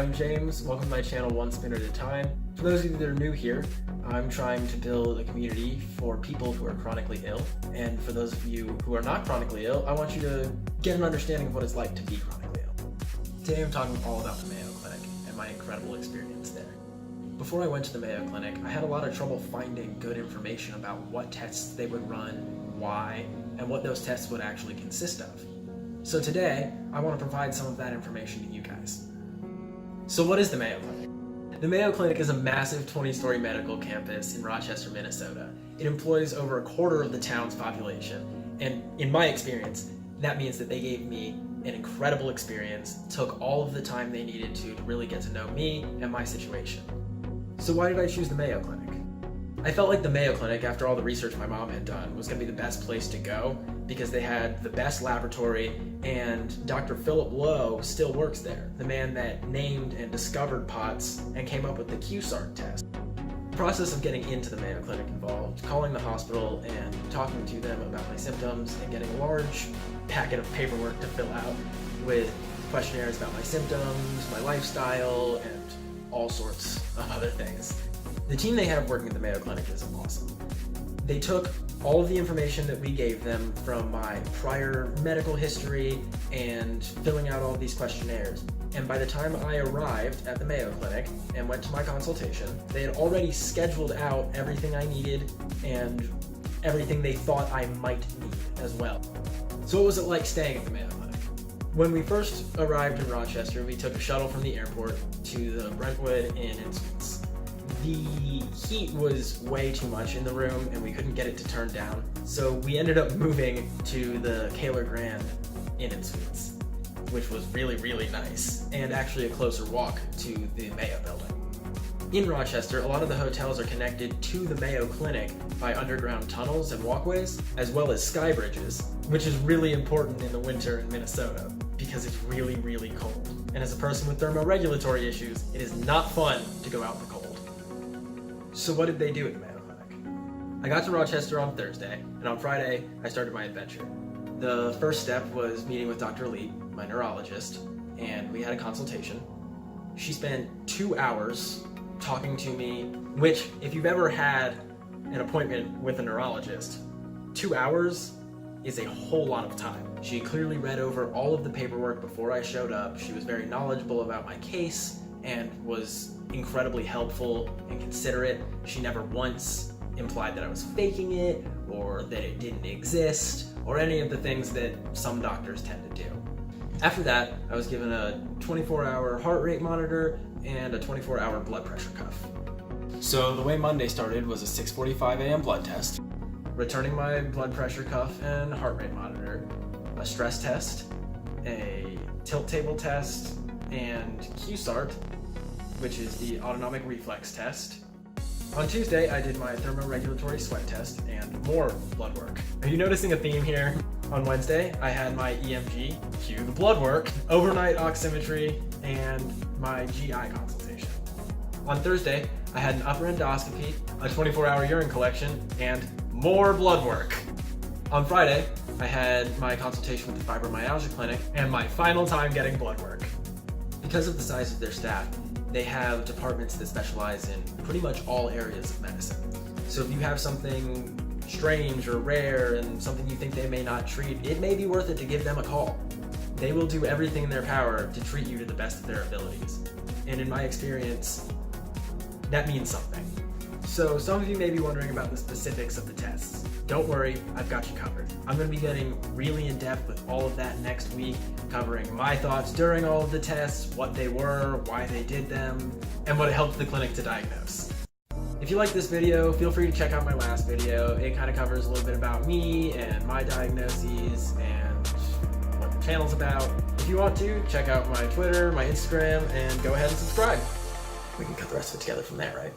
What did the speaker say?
I'm James. Welcome to my channel, One Spin at a Time. For those of you that are new here, I'm trying to build a community for people who are chronically ill. And for those of you who are not chronically ill, I want you to get an understanding of what it's like to be chronically ill. Today I'm talking all about the Mayo Clinic and my incredible experience there. Before I went to the Mayo Clinic, I had a lot of trouble finding good information about what tests they would run, why, and what those tests would actually consist of. So today, I want to provide some of that information to you guys. So what is the Mayo Clinic? The Mayo Clinic is a massive 20-story medical campus in Rochester, Minnesota. It employs over a quarter of the town's population, and in my experience, that means that they gave me an incredible experience, took all of the time they needed to really get to know me and my situation. So why did I choose the Mayo Clinic? I felt like the Mayo Clinic, after all the research my mom had done, was going to be the best place to go because they had the best laboratory, and Dr. Philip Lowe still works there, the man that named and discovered POTS and came up with the QSART test. The process of getting into the Mayo Clinic involved calling the hospital and talking to them about my symptoms and getting a large packet of paperwork to fill out with questionnaires about my symptoms, my lifestyle, and all sorts of other things. The team they have working at the Mayo Clinic is awesome. They took all of the information that we gave them from my prior medical history and filling out all of these questionnaires. And by the time I arrived at the Mayo Clinic and went to my consultation, they had already scheduled out everything I needed and everything they thought I might need as well. So what was it like staying at the Mayo Clinic? When we first arrived in Rochester, we took a shuttle from the airport to the Brentwood Inn and Suites. The heat was way too much in the room and we couldn't get it to turn down, so we ended up moving to the Kaler Grand Inn and Suites, which was really, really nice, and actually a closer walk to the Mayo building. In Rochester, a lot of the hotels are connected to the Mayo Clinic by underground tunnels and walkways, as well as sky bridges, which is really important in the winter in Minnesota because it's really, really cold. And as a person with thermoregulatory issues, it is not fun to go out in the cold. So what did they do at the Mayo Clinic? I got to Rochester on Thursday, and on Friday, I started my adventure. The first step was meeting with Dr. Lee, my neurologist, and we had a consultation. She spent 2 hours talking to me, which, if you've ever had an appointment with a neurologist, 2 hours is a whole lot of time. She clearly read over all of the paperwork before I showed up. She was very knowledgeable about my case and was incredibly helpful and considerate. She never once implied that I was faking it or that it didn't exist or any of the things that some doctors tend to do. After that, I was given a 24-hour heart rate monitor and a 24-hour blood pressure cuff. So the way Monday started was a 6:45 a.m. blood test, returning my blood pressure cuff and heart rate monitor, a stress test, a tilt table test, and QSART, which is the autonomic reflex test. On Tuesday, I did my thermoregulatory sweat test and more blood work. Are you noticing a theme here? On Wednesday, I had my EMG, cue the blood work, overnight oximetry, and my GI consultation. On Thursday, I had an upper endoscopy, a 24-hour urine collection, and more blood work. On Friday, I had my consultation with the Fibromyalgia clinic and my final time getting blood work. Because of the size of their staff, they have departments that specialize in pretty much all areas of medicine. So if you have something strange or rare and something you think they may not treat, it may be worth it to give them a call. They will do everything in their power to treat you to the best of their abilities. And in my experience, that means something. So some of you may be wondering about the specifics of the tests. Don't worry, I've got you covered. I'm going to be getting really in-depth with all of that next week, covering my thoughts during all of the tests, what they were, why they did them, and what it helped the clinic to diagnose. If you like this video, feel free to check out my last video. It kind of covers a little bit about me and my diagnoses and what the channel's about. If you want to, check out my Twitter, my Instagram, and go ahead and subscribe. We can cut the rest of it together from there, right?